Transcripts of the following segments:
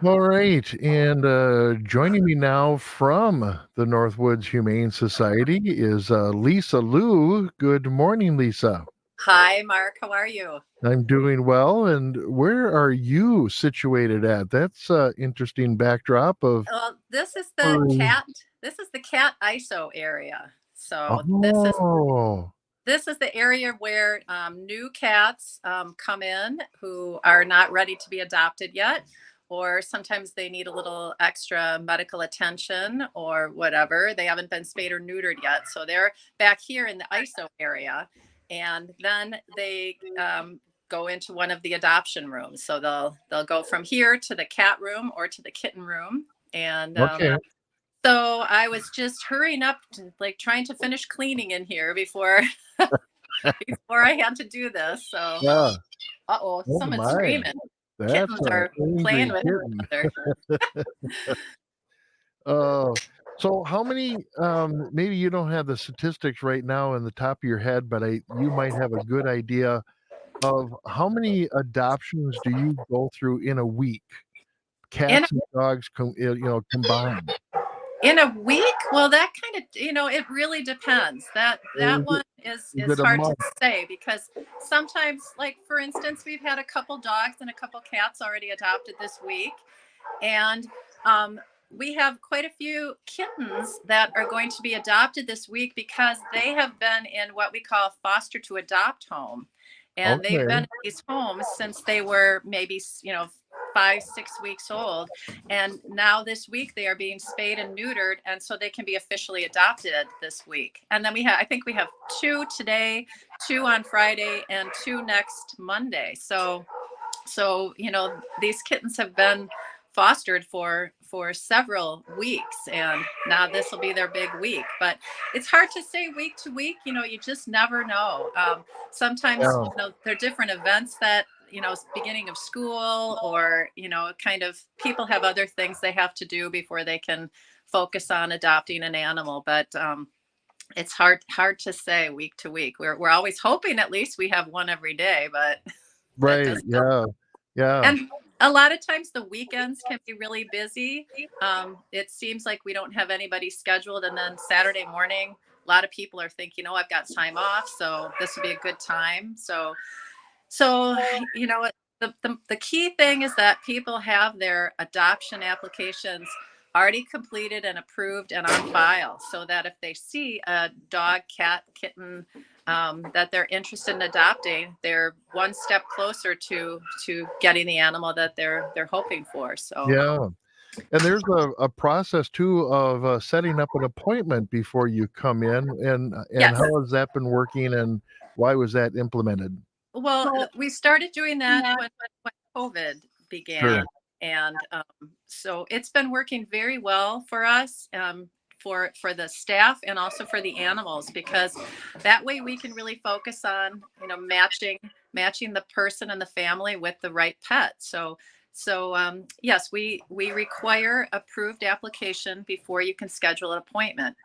All right, and joining me now from the Northwoods Humane Society is Lisa Lew. Good morning, Lisa. Hi, Mark. How are you? I'm doing well, and where are you situated at? That's interesting backdrop of. Well, this is the Oh, cat. This is the cat ISO area. So oh, this is the area where new cats come in who are not ready to be adopted yet, or sometimes they need a little extra medical attention or whatever. They haven't been spayed or neutered yet, so they're back here in the ISO area, and then they go into one of the adoption rooms. So they'll go from here to the cat room or to the kitten room, and okay. so I was just hurrying up, like trying to finish cleaning in here before before I had to do this. So, Yeah. uh-oh, Oh someone's my, screaming. that's Kittens an are playing angry with kitten. each other. Uh, so how many, maybe you don't have the statistics right now in the top of your head, but you might have a good idea of how many adoptions do you go through in a week? In Cats and dogs combined. in a week? Well, that kind of, it really depends. That Is one is is is it a hard to month? say because sometimes, like for instance, we've had a couple dogs and a couple cats already adopted this week, and we have quite a few kittens that are going to be adopted this week because they have been in what we call foster to adopt home. And they've been Okay. in these homes since they were maybe, 5, 6 weeks old. And now this week they are being spayed and neutered. And so they can be officially adopted this week. And then I think we have two today, two on Friday, and two next Monday. So these kittens have been fostered for several weeks, and now this will be their big week. But it's hard to say week to week. You just never know. Sometimes Yeah. there are different events that, beginning of school, or kind of people have other things they have to do before they can focus on adopting an animal. But it's hard to say week to week. We're always hoping at least we have one every day, but that Right. doesn't. Yeah. Yeah. And a lot of times the weekends can be really busy. It seems like we don't have anybody scheduled. And then Saturday morning, a lot of people are thinking, oh, I've got time off. So this would be a good time. So the key thing is that people have their adoption applications already completed and approved and on file, so that if they see a dog, cat, kitten that they're interested in adopting, they're one step closer to getting the animal that they're hoping for. So Yeah. And there's a process too of setting up an appointment before you come in, and yes. how has that been working, and why was that implemented? Well, we started doing that when COVID Sure. began. And so it's been working very well for us, for the staff and also for the animals, because that way we can really focus on, matching the person and the family with the right pet. So yes, we require approved application before you can schedule an appointment.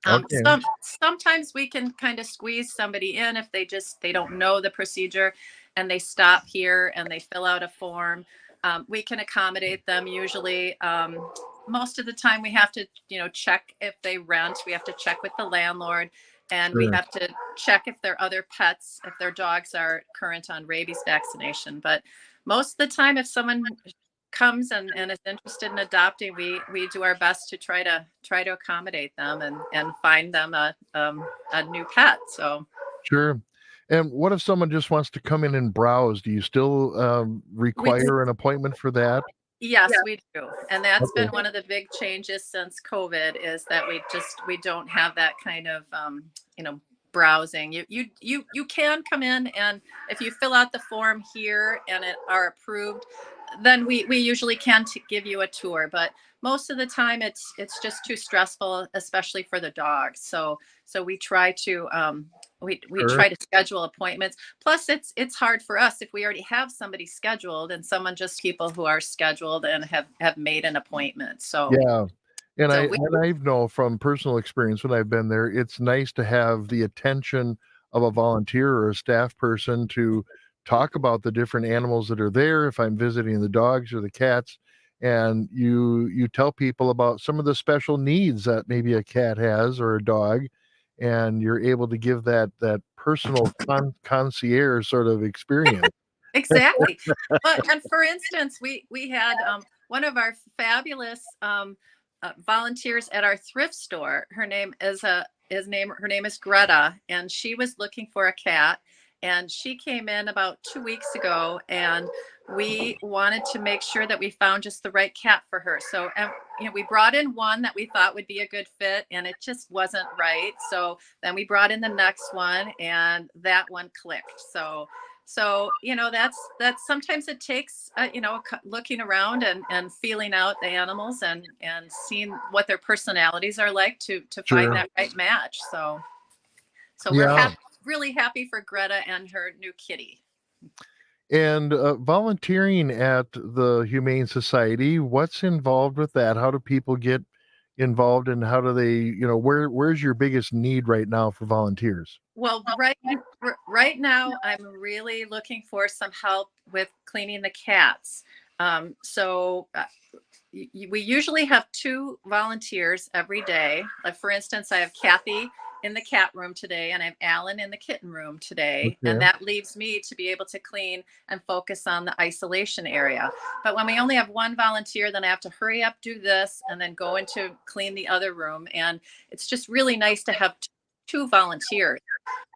Okay. Sometimes we can kind of squeeze somebody in if they don't know the procedure, and they stop here and they fill out a form. We can accommodate them usually. Most of the time we have to, check if they rent. We have to check with the landlord, and we Sure. have to check if their other pets, if their dogs are current on rabies vaccination. But most of the time, if someone comes and is interested in adopting, we do our best to try to accommodate them and find them a new pet. So Sure. And what if someone just wants to come in and browse? Do you still we do. require an appointment for that? Yes, we do. And that's Okay. been one of the big changes since COVID, is that we don't have that kind of browsing. You can come in, and if you fill out the form here and it are approved, then we usually can give you a tour. But most of the time it's just too stressful, especially for the dogs. So we try to we Sure. try to schedule appointments. Plus, it's hard for us if we already have somebody scheduled, and someone just people who are scheduled and have made an appointment. So Yeah. And so we I know from personal experience when I've been there, it's nice to have the attention of a volunteer or a staff person to talk about the different animals that are there if I'm visiting the dogs or the cats, and you tell people about some of the special needs that maybe a cat has or a dog, and you're able to give that personal concierge sort of experience. Exactly. But and for instance, we had one of our fabulous volunteers at our thrift store. Her name is Greta, and she was looking for a cat. And she came in about 2 weeks ago, and we wanted to make sure that we found just the right cat for her. So, we brought in one that we thought would be a good fit, and it just wasn't right. So then we brought in the next one, and that one clicked. So that's sometimes it takes looking around and feeling out the animals and seeing what their personalities are like to find Sure. that right match. So we're Yeah. really happy for Greta and her new kitty. And volunteering at the Humane Society, what's involved with that? How do people get involved, and how do they, where's your biggest need right now for volunteers? Well, right now, I'm really looking for some help with cleaning the cats. We usually have two volunteers every day. Like for instance, I have Kathy in the cat room today, and I have Alan in the kitten room today, and Okay. that leaves me to be able to clean and focus on the isolation area. But when we only have one volunteer, then I have to hurry up, do this, and then go into clean the other room. And it's just really nice to have two volunteers.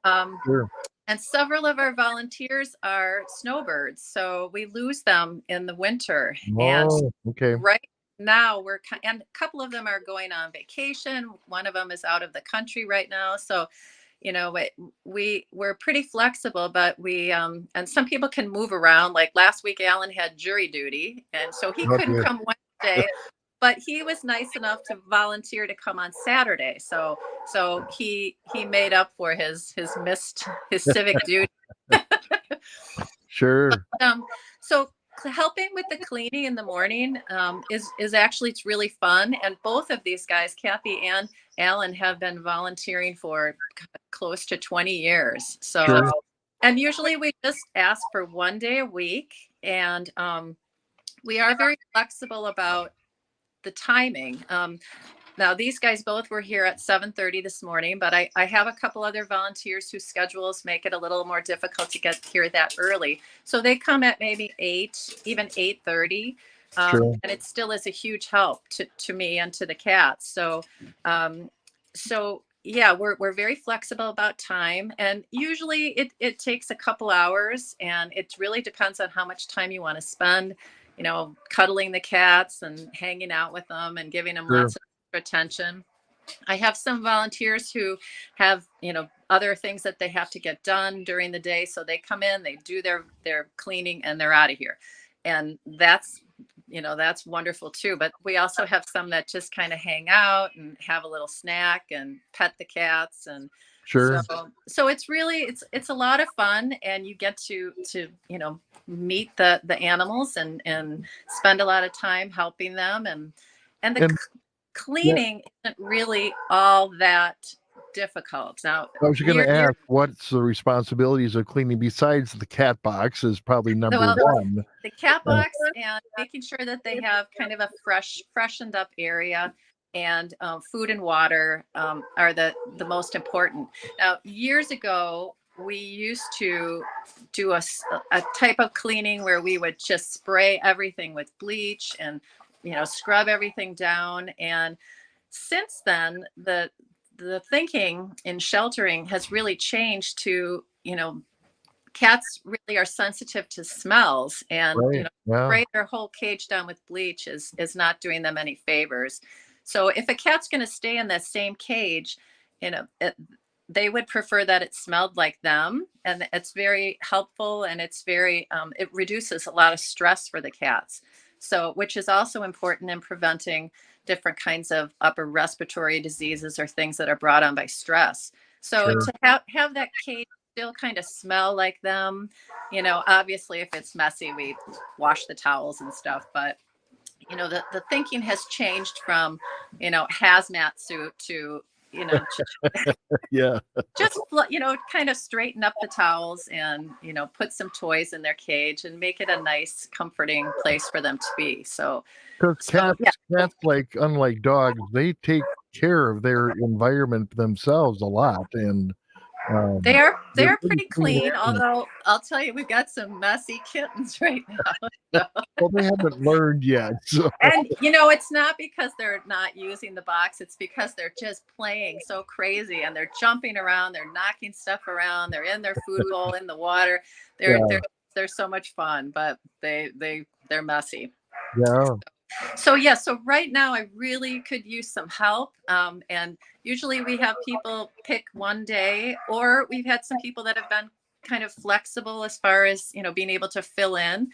Um, Sure. and several of our volunteers are snowbirds, so we lose them in the winter. And Oh, okay. right now, and a couple of them are going on vacation. One of them is out of the country right now. So, we're pretty flexible, but and some people can move around. Like last week, Alan had jury duty, and so he couldn't Okay. come Wednesday, but he was nice enough to volunteer to come on Saturday. So he made up for his missed his civic duty. Sure. So helping with the cleaning in the morning is actually, it's really fun. And both of these guys, Kathy and Alan, have been volunteering for close to 20 years. So, Sure. and usually we just ask for 1 day a week, and we are very flexible about the timing. Now, these guys both were here at 7:30 this morning, but I have a couple other volunteers whose schedules make it a little more difficult to get here that early. So they come at maybe 8, even 8:30. Sure. And it still is a huge help to me and to the cats. So yeah, we're very flexible about time. And usually it takes a couple hours, and it really depends on how much time you want to spend, cuddling the cats and hanging out with them and giving them Sure. lots of attention. I have some volunteers who have, other things that they have to get done during the day. So they come in, they do their cleaning, and they're out of here. And that's wonderful too. But we also have some that just kind of hang out and have a little snack and pet the cats. And so Sure. so it's a lot of fun, and you get to meet the animals and spend a lot of time helping them. And the And yeah, cleaning isn't really all that difficult. Now, I was going you're to ask, what's the responsibilities of cleaning besides the cat box is probably number well, one. the cat Uh, box and making sure that they have kind of a freshened up area, and food and water are the most important. Now, years ago, we used to do a type of cleaning where we would just spray everything with bleach and scrub everything down. And since then, the thinking in sheltering has really changed to, cats really are sensitive to smells, and right. Yeah. spray their whole cage down with bleach is not doing them any favors. So if a cat's going to stay in that same cage, you know it, they would prefer that it smelled like them, and it's very helpful, and it reduces a lot of stress for the cats. So, which is also important in preventing different kinds of upper respiratory diseases or things that are brought on by stress. So Sure. to have that cage still kind of smell like them, obviously if it's messy, we wash the towels and stuff. But the thinking has changed from hazmat suit to you know, Yeah. just kind of straighten up the towels and put some toys in their cage and make it a nice comforting place for them to be. So 'Cause yeah. cats, like, unlike dogs, they take care of their environment themselves a lot, and, They um, are they they're are pretty pretty clean clean, animals. although I'll tell you, we've got some messy kittens right now. So, Well, they haven't learned yet, so and it's not because they're not using the box, it's because they're just playing so crazy and they're jumping around, they're knocking stuff around, they're in their food bowl in the water. They're yeah, they're they're so much fun, but they're messy. yeah. So yeah, so right now I really could use some help. And usually we have people pick one day, or we've had some people that have been kind of flexible as far as being able to fill in.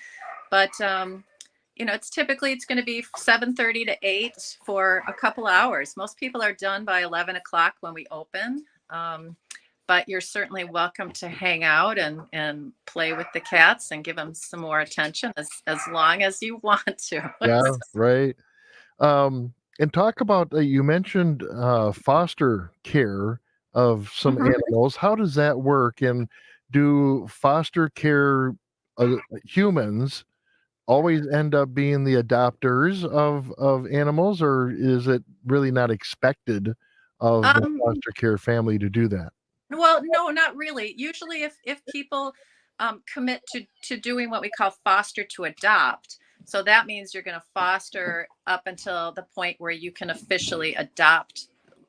But it's going to be 7:30 to 8 for a couple hours. Most people are done by 11 o'clock when we open. But you're certainly welcome to hang out and play with the cats and give them some more attention as long as you want to. Yeah, right. And talk about, you mentioned, foster care of some Mhm. animals. How does that work? And do foster care, humans always end up being the adopters of animals, or is it really not expected of the Um, foster care family to do that? well, no, not really. Usually, if people commit to doing what we call foster to adopt, so that means you're going to foster up until the point where you can officially adopt,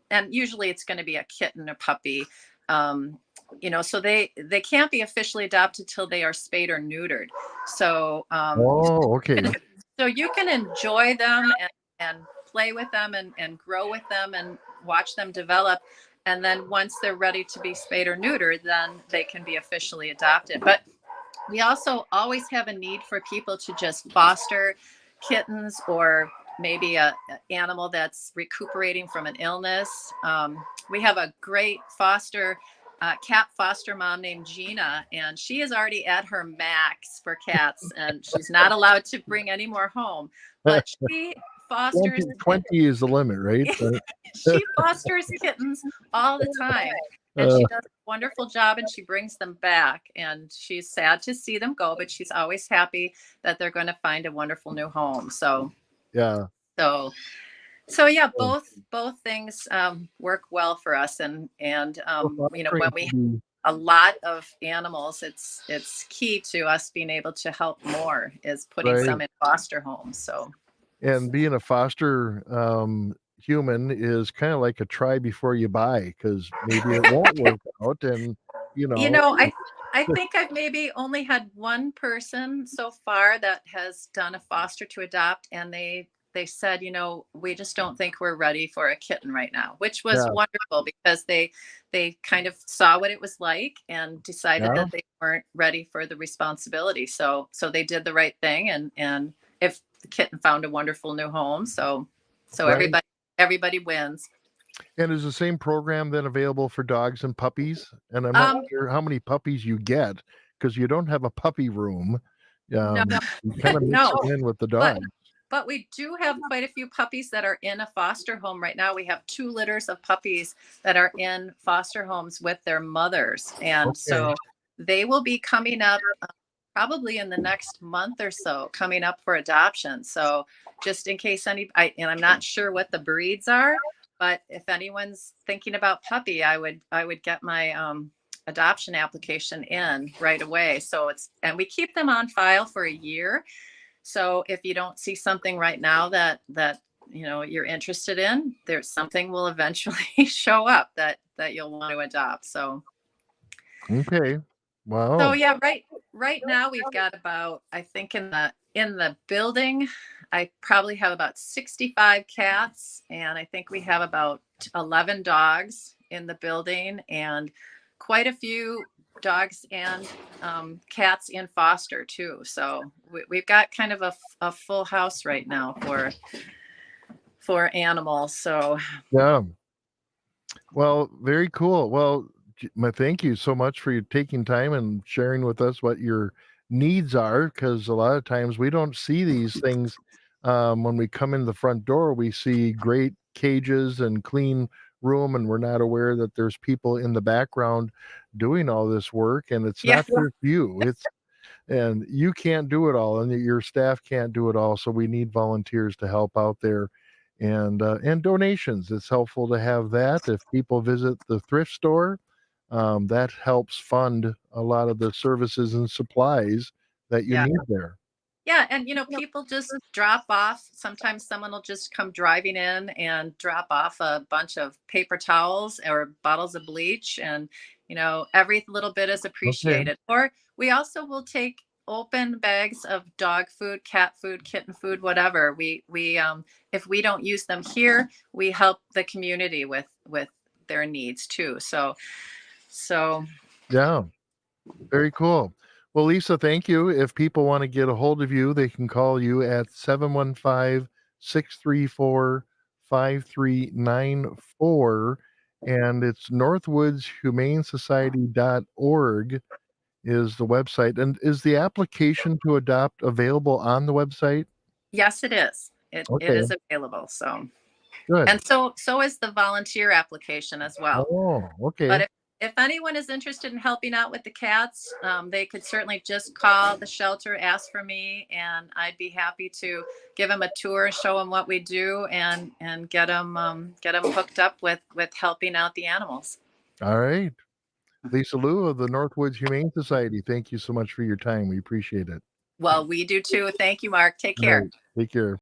and usually it's going to be a kitten or puppy. So they can't be officially adopted till they are spayed or neutered. So Oh, okay. so you can enjoy them and play with them and grow with them and watch them develop. And then once they're ready to be spayed or neutered, then they can be officially adopted. But we also always have a need for people to just foster kittens, or maybe a animal that's recuperating from an illness. We have a great cat foster mom named Gina, and she is already at her max for cats, and she's not allowed to bring any more home. But she fosters 20 is the limit, right? she fosters kittens all the time, and Uh, she does a wonderful job, and she brings them back, and she's sad to see them go, but she's always happy that they're going to find a wonderful new home. yeah. So so yeah, both things work well for us. And So when fostering we have can be a lot of animals, it's key to us being able to help more, is putting right. some in foster homes. So And being a foster, human is kinda like a try before you buy, because maybe it won't work out and, you You know know, I think I've maybe only had one person so far that has done a foster to adopt, and they said, we just don't think we're ready for a kitten right now, which was yeah, wonderful because they kind of saw what it was like and decided yeah, that they weren't ready for the responsibility. So they did the right thing, and if the kitten found a wonderful new home, so right. everybody wins. And is the same program then available for dogs and puppies? And I'm not Um, sure how many puppies you get, because you don't have a puppy room. no, You kinda mix no, them in with the but dogs. But we do have quite a few puppies that are in a foster home right now. We have two litters of puppies that are in foster homes with their mothers. And Okay. so they will be coming up probably in the next month or so, coming up for adoption. So just in case and I'm not sure what the breeds are, but if anyone's thinking about puppy, I would get my adoption application in right away. And we keep them on file for a year, so if you don't see something right now that you're interested in, there's something will eventually show up that you'll want to adopt. Okay. So Wow. yeah, right now we've got about, I think, in the building, I probably have about 65 cats, and I think we have about 11 dogs in the building, and quite a few dogs and cats in foster too. So we've got kind of a full house right now for animals. So Yeah. Well, very cool. Well, thank you so much for you taking time and sharing with us what your needs are, because a lot of times we don't see these things, when we come in the front door. We see great cages and clean room and we're not aware that there's people in the background doing all this work, and it's Yeah. not just you, it's and you can't do it all, and your staff can't do it all, so we need volunteers to help out there, and donations. It's helpful to have that. If people visit the thrift store, that helps fund a lot of the services and supplies that you Yeah. need there. Yeah, and people just drop off. Sometimes someone will just come driving in and drop off a bunch of paper towels or bottles of bleach, and every little bit is Okay. appreciated. Or we also will take open bags of dog food, cat food, kitten food, whatever. We if we don't use them here, we help the community with their needs too. So Yeah. Very cool. Well, Lisa, thank you. If people want to get a hold of you, they can call you at 715-634-5394. And it's northwoodshumanesociety.org is the website. And is the application to adopt available on the website? yes, it is. It Okay, is available. So. good. And so is the volunteer application as well. Oh, But okay. if anyone is interested in helping out with the cats, they could certainly just call the shelter, ask for me, and I'd be happy to give them a tour, show them what we do, and get them hooked up with helping out the animals. All right. Lisa Lew of the Northwoods Humane Society, thank you so much for your time. We appreciate it. Well, we do too. Thank you, Mark. Take All right. care. Take care.